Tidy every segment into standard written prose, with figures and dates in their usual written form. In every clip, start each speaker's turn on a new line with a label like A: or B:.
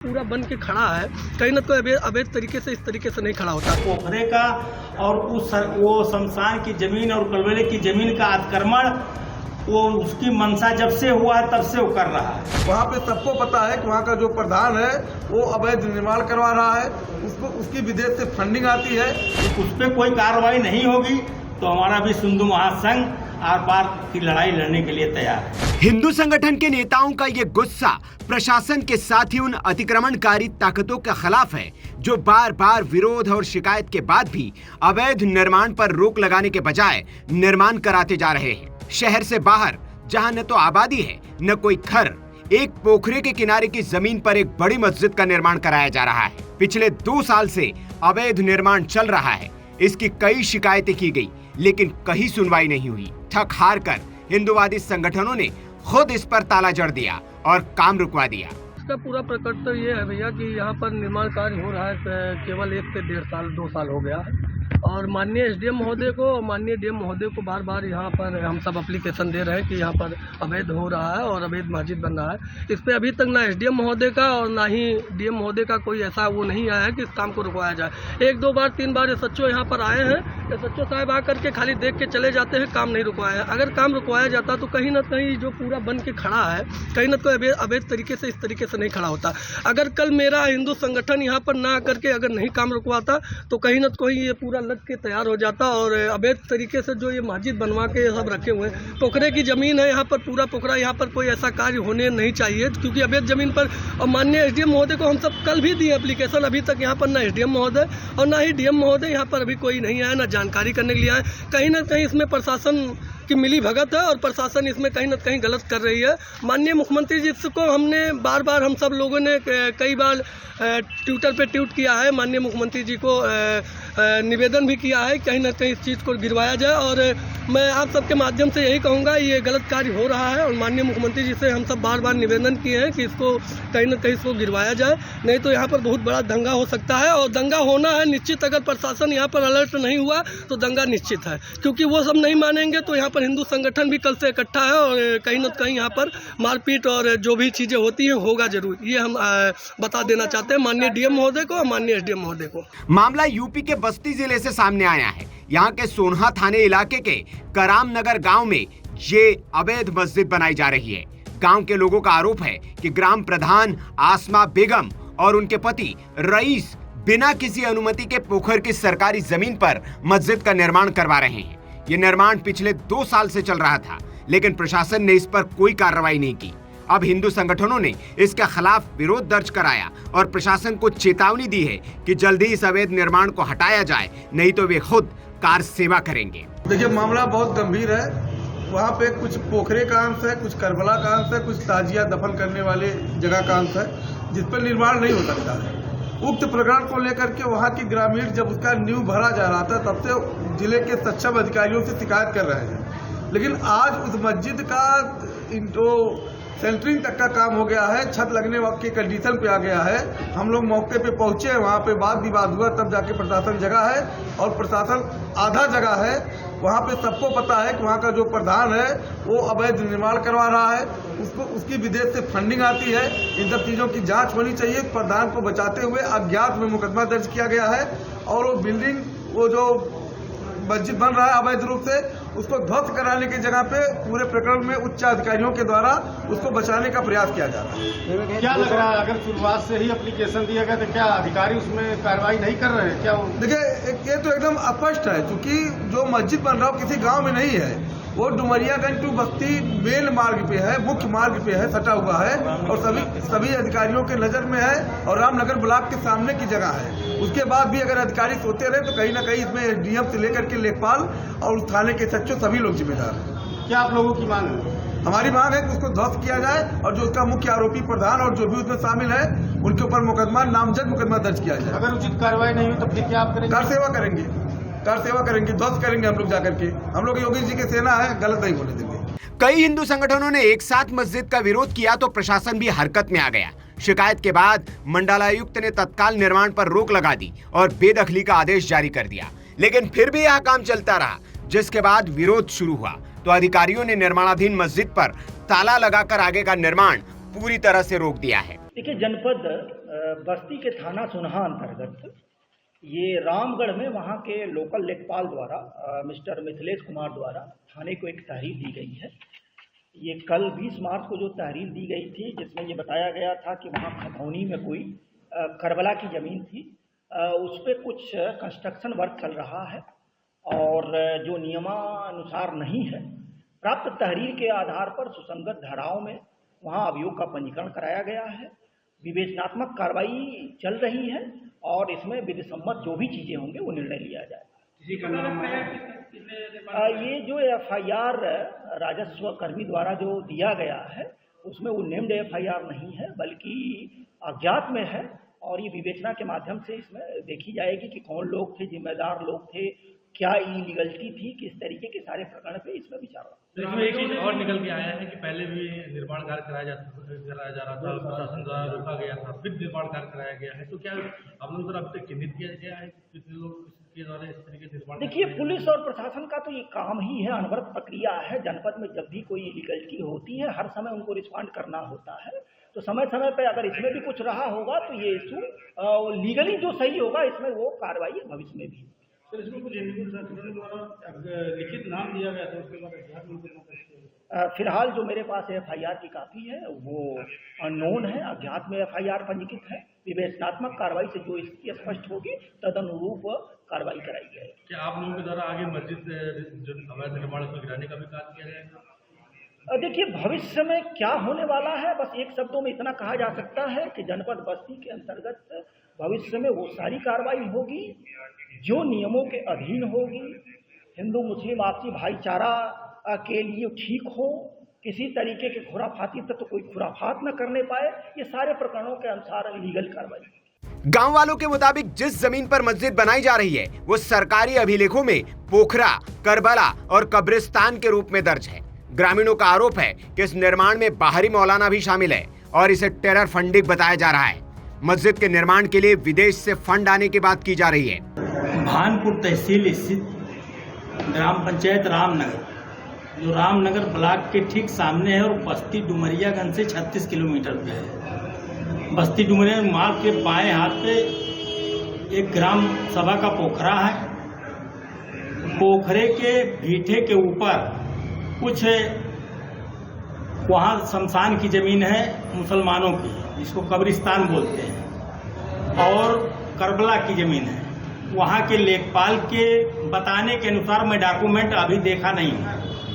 A: पूरा बन के खड़ा है, कहीं ना कोई अवैध तरीके से इस तरीके से नहीं खड़ा होता।
B: पोखरे का और वो शमशान की जमीन और कलवेले की जमीन का अतिक्रमण वो उसकी मंशा जब से हुआ है तब से वो कर रहा है।
C: वहाँ पे सबको पता है कि वहाँ का जो प्रधान है वो अवैध निर्माण करवा रहा है, उसकी विदेश से फंडिंग आती है।
B: उस पर कोई कार्रवाई नहीं होगी तो हमारा भी हिंदू महासंघ आर पार की लड़ाई लड़ने के लिए तैयार है।
D: हिंदू संगठन के नेताओं का ये गुस्सा प्रशासन के साथ ही उन अतिक्रमणकारी ताकतों के खिलाफ है जो बार बार विरोध और शिकायत के बाद भी अवैध निर्माण पर रोक लगाने के बजाय निर्माण कराते जा रहे हैं। शहर से बाहर जहां न तो आबादी है न कोई घर, एक पोखरे के किनारे की जमीन पर एक बड़ी मस्जिद का निर्माण कराया जा रहा है। पिछले 2 साल से अवैध निर्माण चल रहा है। इसकी कई शिकायतें की गई लेकिन कहीं सुनवाई नहीं हुई। थक हार कर हिंदूवादी संगठनों ने खुद इस पर ताला जड़ दिया और काम रुकवा दिया।
A: इसका पूरा प्रकट तो ये है भैया कि यहाँ पर निर्माण कार्य हो रहा है केवल 1 से 1.5 साल 2 साल हो गया है और माननीय एसडीएम महोदय को माननीय डीएम महोदय को बार बार यहाँ पर हम सब एप्लीकेशन दे रहे हैं कि यहाँ पर अवैध हो रहा है और अवैध मस्जिद बन रहा है। इस पर अभी तक ना एसडीएम महोदय का और ना ही डीएम महोदय का कोई ऐसा वो नहीं आया है कि इस काम को रुकवाया जाए। 1-2 बार 3 बार एसएचओ यहाँ पर आए हैं, एसएचओ साहब आकर के खाली देख के चले जाते हैं, काम नहीं रुकवाया। अगर काम रुकवाया जाता तो कहीं ना कहीं जो पूरा बन के खड़ा है, कहीं ना कोई अवैध तरीके से इस तरीके से नहीं खड़ा होता। अगर कल मेरा हिंदू संगठन यहाँ पर ना आकर के अगर नहीं काम रुकवाता तो कहीं ना कहीं ये पूरा लग के तैयार हो जाता और अवैध तरीके से जो ये मस्जिद बनवा के सब रखे हुए हैं। पोखरे की जमीन है यहाँ पर, पूरा पोखरा, यहाँ पर कोई ऐसा कार्य होने नहीं चाहिए क्योंकि अवैध जमीन पर। और माननीय एसडीएम महोदय को हम सब कल भी दिए एप्लीकेशन, अभी तक यहाँ पर ना एसडीएम महोदय और ना ही डीएम महोदय यहाँ पर अभी कोई नहीं आया, ना जानकारी करने के लिए आए। कहीं ना कहीं इसमें प्रशासन की मिली भगत है और प्रशासन इसमें कहीं ना कहीं गलत कर रही है। माननीय मुख्यमंत्री जी को हमने बार बार हम सब लोगों ने कई बार ट्विटर पे ट्वीट किया है, माननीय मुख्यमंत्री जी को निवेदन भी किया है कहीं ना कहीं इस चीज़ को गिरवाया जाए। और मैं आप सबके माध्यम से यही कहूँगा ये गलत कार्य हो रहा है और माननीय मुख्यमंत्री जी से हम सब बार बार निवेदन किए हैं कि इसको कहीं ना कहीं इसको गिरवाया जाए, नहीं तो यहाँ पर बहुत बड़ा दंगा हो सकता है। और दंगा होना है निश्चित, अगर प्रशासन यहाँ पर अलर्ट नहीं हुआ तो दंगा निश्चित है क्योंकि वो सब नहीं मानेंगे तो यहाँ पर हिंदू संगठन भी कल से इकट्ठा है और कहीं ना कहीं यहाँ पर मारपीट और जो भी चीज़ें होती हैं होगा जरूर, ये हम बता देना चाहते हैं माननीय डीएम महोदय को और माननीय एसडीएम महोदय को।
D: मामला यूपी के बस्ती जिले से सामने आया है। यहाँ के सोनहा थाने इलाके के कराम नगर गाँव में ये अवैध मस्जिद बनाई जा रही है। गाँव के लोगों का आरोप है कि ग्राम प्रधान आसमा बेगम और उनके पति रईस बिना किसी अनुमति के पोखर की सरकारी जमीन पर मस्जिद का निर्माण करवा रहे हैं। ये निर्माण पिछले 2 साल से चल रहा था लेकिन प्रशासन ने इस पर कोई कार्रवाई नहीं की। अब हिंदू संगठनों ने इसके खिलाफ विरोध दर्ज कराया और प्रशासन को चेतावनी दी है कि जल्दी इस अवैध निर्माण को हटाया जाए, नहीं तो वे खुद कार सेवा करेंगे।
C: देखिए मामला बहुत गंभीर है। वहाँ पे कुछ पोखरे का अंश है, कुछ करबला का अंश है, कुछ ताजिया दफन करने वाले जगह का अंश है जिस पर निर्माण नहीं हो सकता है। उक्त प्रकरण को लेकर के वहाँ के ग्रामीण जब उसका नींव भरा जा रहा था तब से जिले के सक्षम अधिकारियों से शिकायत कर रहे हैं, लेकिन आज उस मस्जिद का सेंटरिंग तक का काम हो गया है, छत लगने के कंडीशन पे आ गया है। हम लोग मौके पे पहुंचे, वहाँ पे वाद विवाद हुआ, तब जाके प्रशासन जगह है और प्रशासन आधा जगह है। वहाँ पे सबको पता है कि वहाँ का जो प्रधान है वो अवैध निर्माण करवा रहा है, उसकी विदेश से फंडिंग आती है। इन सब चीज़ों की जांच होनी चाहिए। प्रधान को बचाते हुए अज्ञात में मुकदमा दर्ज किया गया है और वो बिल्डिंग, वो जो मस्जिद बन रहा है अवैध रूप से, उसको ध्वस्त कराने की जगह पे पूरे प्रकरण में उच्च अधिकारियों के द्वारा उसको बचाने का प्रयास किया जा रहा है।
E: क्या लग रहा है अगर शुरुआत से ही एप्लीकेशन दिया गया तो क्या अधिकारी उसमें कार्रवाई नहीं कर रहे हैं? क्या
C: देखिए ये तो एकदम अस्पष्ट है क्योंकि जो मस्जिद बन रहा है किसी गाँव में नहीं है, वो डुमरियागंज टू बस्ती मेन मार्ग पे है, मुख्य मार्ग पे है, सटा हुआ है और सभी अधिकारियों के नजर में है और रामनगर ब्लॉक के सामने की जगह है। उसके बाद भी अगर अधिकारी सोते रहे तो कहीं ना कहीं इसमें एसडीएम से लेकर के लेखपाल और उस थाने के सचिव सभी लोग जिम्मेदार हैं।
E: क्या आप लोगों की मांग है?
C: हमारी मांग है कि उसको ध्वस्त किया जाए और जो उसका मुख्य आरोपी प्रधान और जो भी उसमें शामिल है उनके ऊपर मुकदमा, नामजद मुकदमा दर्ज किया जाए।
E: अगर उचित कार्रवाई नहीं हुई तो फिर क्या आप करेंगे?
C: कार सेवा करेंगे, ध्वस्त करेंगे हम लोग जाकर के। हम लोग योगी जी की सेना है, गलत नहीं होने देंगे।
D: कई हिंदू संगठनों ने एक साथ मस्जिद का विरोध किया तो प्रशासन भी हरकत में आ गया। शिकायत के बाद मंडलायुक्त ने तत्काल निर्माण पर रोक लगा दी और बेदखली का आदेश जारी कर दिया, लेकिन फिर भी यह काम चलता रहा, जिसके बाद विरोध शुरू हुआ तो अधिकारियों ने निर्माणाधीन मस्जिद पर ताला लगाकर आगे का निर्माण पूरी तरह से रोक दिया है।
B: देखिए, जनपद
F: बस्ती के थाना सुनहा अंतर्गत ये रामगढ़ में वहाँ के लोकल लेखपाल द्वारा मिस्टर मिथिलेश कुमार द्वारा थाने को एक तहरीर दी गई है। ये कल 20 मार्च को जो तहरीर दी गई थी, जिसमें ये बताया गया था कि वहाँ खतौनी में कोई करबला की ज़मीन थी, उस पर कुछ कंस्ट्रक्शन वर्क चल रहा है और जो नियमानुसार नहीं है। प्राप्त तहरीर के आधार पर सुसंगत धाराओं में वहाँ अभियोग का पंजीकरण कराया गया है। विवेचनात्मक कार्रवाई चल रही है और इसमें विधि सम्मत जो भी चीज़ें होंगे वो निर्णय लिया जाए। ये जो FIR राजस्व कर्मी द्वारा जो दिया गया है उसमें वो नेम्ड FIR नहीं है, बल्कि अज्ञात में है और ये विवेचना के माध्यम से इसमें देखी जाएगी कि कौन लोग थे, जिम्मेदार लोग थे, क्या इलीगलिटी थी, किस तरीके के सारे प्रकरण पे इसमें विचार होगा।
G: इसमें एक चीज और निकल के आया है कि पहले भी निर्माण कार्य कराया जा रहा था, प्रशासन द्वारा रोका गया था, फिर निर्माण कार्य कराया गया है, तो क्या आप लोगों द्वारा अब तक चिन्हित किया गया है कितने लोग इसके द्वारा इस तरीके से निर्माण?
F: देखिए, पुलिस और प्रशासन का तो ये काम ही है, अनवरत प्रक्रिया है। जनपद में जब भी कोई इलीगलिटी होती है हर समय उनको रिस्पॉन्ड करना होता है, तो समय समय पर अगर इसमें भी कुछ रहा होगा तो ये इशू लीगली जो सही होगा इसमें वो कार्रवाई भविष्य में भी।
G: सर, इसमें कुछ लिखित नाम दिया गया था, उसके बाद
F: फिलहाल जो मेरे पास FIR की कापी है वो अननोन है, अज्ञात में FIR पंजीकृत है। विवेचनात्मक कार्रवाई से जो इसकी स्पष्ट होगी तदनुरूप कार्रवाई कराई जाएगी।
G: क्या आप लोगों के द्वारा आगे मस्जिद जो अवैध निर्माण को गिराने का भी कार्य किया जाएगा?
F: देखिए, भविष्य में क्या होने वाला है, बस एक शब्दों में इतना कहा जा सकता है कि जनपद बस्ती के अंतर्गत भविष्य में वो सारी कार्रवाई होगी जो नियमों के अधीन होगी, हिंदू मुस्लिम आपसी भाईचारा के लिए ठीक हो, किसी तरीके के खुराफाती तत्व कोई खुराफात न करने पाए, ये सारे प्रकरणों के अनुसार लीगल कार्रवाई।
D: गांव वालों के मुताबिक जिस जमीन पर मस्जिद बनाई जा रही है वो सरकारी अभिलेखों में पोखरा, करबला और कब्रिस्तान के रूप में दर्ज है। ग्रामीणों का आरोप है कि इस निर्माण में बाहरी मौलाना भी शामिल है और इसे टेरर फंडिंग बताया जा रहा है। मस्जिद के निर्माण के लिए विदेश से फंड आने की बात की जा रही है।
B: भानपुर तहसील स्थित ग्राम पंचायत रामनगर, जो रामनगर ब्लॉक के ठीक सामने है और बस्ती डुमरियागंज से 36 किलोमीटर पे है। बस्ती डुमरिया मार्ग के बाएं हाथ पे एक ग्राम सभा का पोखरा है। पोखरे के भीठे के ऊपर कुछ वहाँ शमशान की जमीन है मुसलमानों की, जिसको कब्रिस्तान बोलते हैं, और करबला की जमीन है। वहाँ के लेखपाल के बताने के अनुसार, मैं डॉक्यूमेंट अभी देखा नहीं हूँ,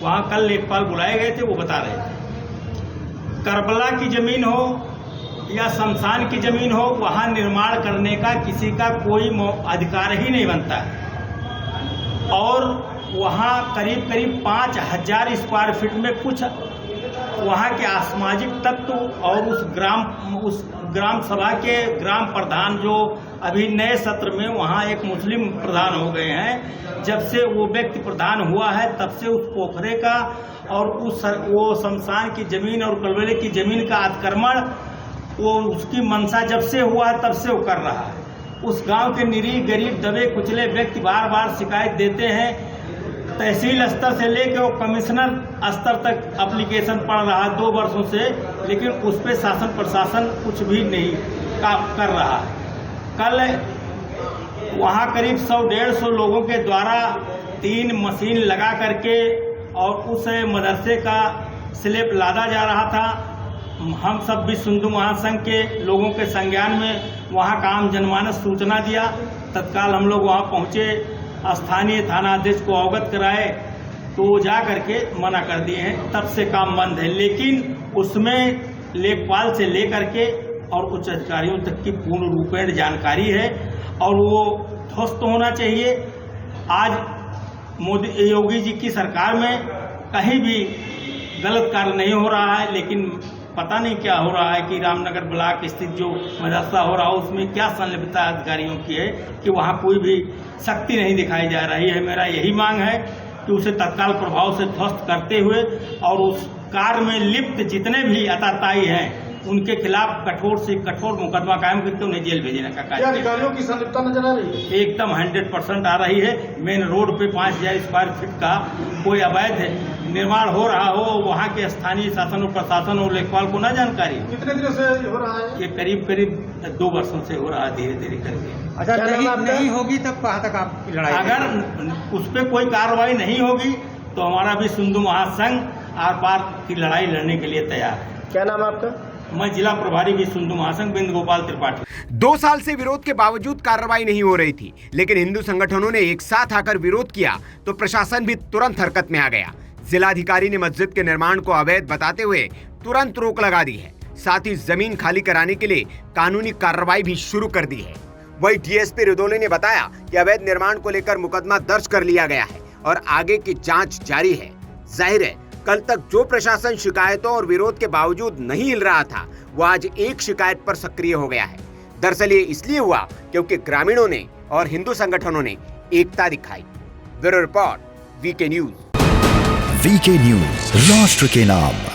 B: वहाँ कल लेखपाल बुलाए गए थे, वो बता रहे थे करबला की जमीन हो या शमशान की जमीन हो, वहाँ निर्माण करने का किसी का कोई अधिकार ही नहीं बनता है। और वहाँ करीब करीब 5000 स्क्वायर फीट में कुछ वहाँ के असामाजिक तत्व और उस ग्राम सभा के ग्राम प्रधान, जो अभी नए सत्र में वहाँ एक मुस्लिम प्रधान हो गए हैं, जब से वो व्यक्ति प्रधान हुआ है तब से उस पोखरे का और वो शमशान की जमीन और कलबले की जमीन का अतिक्रमण, वो उसकी मंशा जब से हुआ है तब से वो कर रहा है। उस गांव के निरीह गरीब दबे कुचले व्यक्ति बार बार शिकायत देते हैं। तहसील स्तर से लेकर वो कमिश्नर स्तर तक एप्लीकेशन पड़ रहा है 2 वर्षों से, लेकिन उस पर शासन प्रशासन कुछ भी नहीं कर रहा है। कल वहाँ करीब 100-150 लोगों के द्वारा 3 मशीन लगा करके और उस मदरसे का स्लैब लादा जा रहा था। हम सब विश्व हिंदू महासंघ के लोगों के संज्ञान में वहाँ का आम जनमानस सूचना दिया। तत्काल हम लोग वहाँ पहुँचे, स्थानीय थानाध्यक्ष को अवगत कराए, तो वो जा करके मना कर दिए हैं। तब से काम बंद है, लेकिन उसमें लेखपाल से लेकर के और उच्च अधिकारियों तक की पूर्ण रूपेण जानकारी है और वो ध्वस्त होना चाहिए। आज योगी जी की सरकार में कहीं भी गलत कार्य नहीं हो रहा है, लेकिन पता नहीं क्या हो रहा है कि रामनगर ब्लॉक स्थित जो मदरसा हो रहा है उसमें क्या संलिप्तता अधिकारियों की है कि वहाँ कोई भी सख्ती नहीं दिखाई जा रही है। मेरा यही मांग है कि उसे तत्काल प्रभाव से ध्वस्त करते हुए और उस कार्य में लिप्त जितने भी अताताई हैं उनके खिलाफ कठोर से कठोर मुकदमा कायम करके उन्हें जेल भेजने का कार्य।
E: अधिकारियों की संलिप्तता नजर आ रही है?
B: एकदम 100% आ रही है। मेन रोड पे 5000 स्क्वायर फीट का कोई अवैध निर्माण हो रहा हो, वहाँ के स्थानीय शासन और प्रशासन और लेखपाल को न जानकारी हो।
E: कितने दिनों से हो रहा है?
B: ये करीब 2 वर्षों से हो रहा है, धीरे धीरे करके।
H: अच्छा, नहीं होगी तब कहाँ तक आप लड़ाई?
B: अगर उस पर कोई कार्रवाई नहीं होगी तो हमारा भी हिंदू महासंघ आर पार की लड़ाई लड़ने के लिए तैयार है।
H: क्या नाम है आपका?
B: मैं जिला प्रभारी भी हिंदू महासंघ बिंद गोपाल त्रिपाठी।
D: 2 साल से विरोध के बावजूद कार्रवाई नहीं हो रही थी, लेकिन हिंदू संगठनों ने एक साथ आकर विरोध किया तो प्रशासन भी तुरंत हरकत में आ गया। जिलाधिकारी ने मस्जिद के निर्माण को अवैध बताते हुए तुरंत रोक लगा दी है। साथ ही जमीन खाली कराने के लिए कानूनी कार्रवाई भी शुरू कर दी है। वही डीएसपी रुदोले ने बताया कि अवैध निर्माण को लेकर मुकदमा दर्ज कर लिया गया है और आगे की जांच जारी है। जाहिर है, कल तक जो प्रशासन शिकायतों और विरोध के बावजूद नहीं हिल रहा था, वो आज एक शिकायत पर सक्रिय हो गया है। दरअसल ये इसलिए हुआ क्योंकि ग्रामीणों ने और हिंदू संगठनों ने एकता दिखाई। Bureau report, VK news.
I: VK news, राष्ट्र के नाम।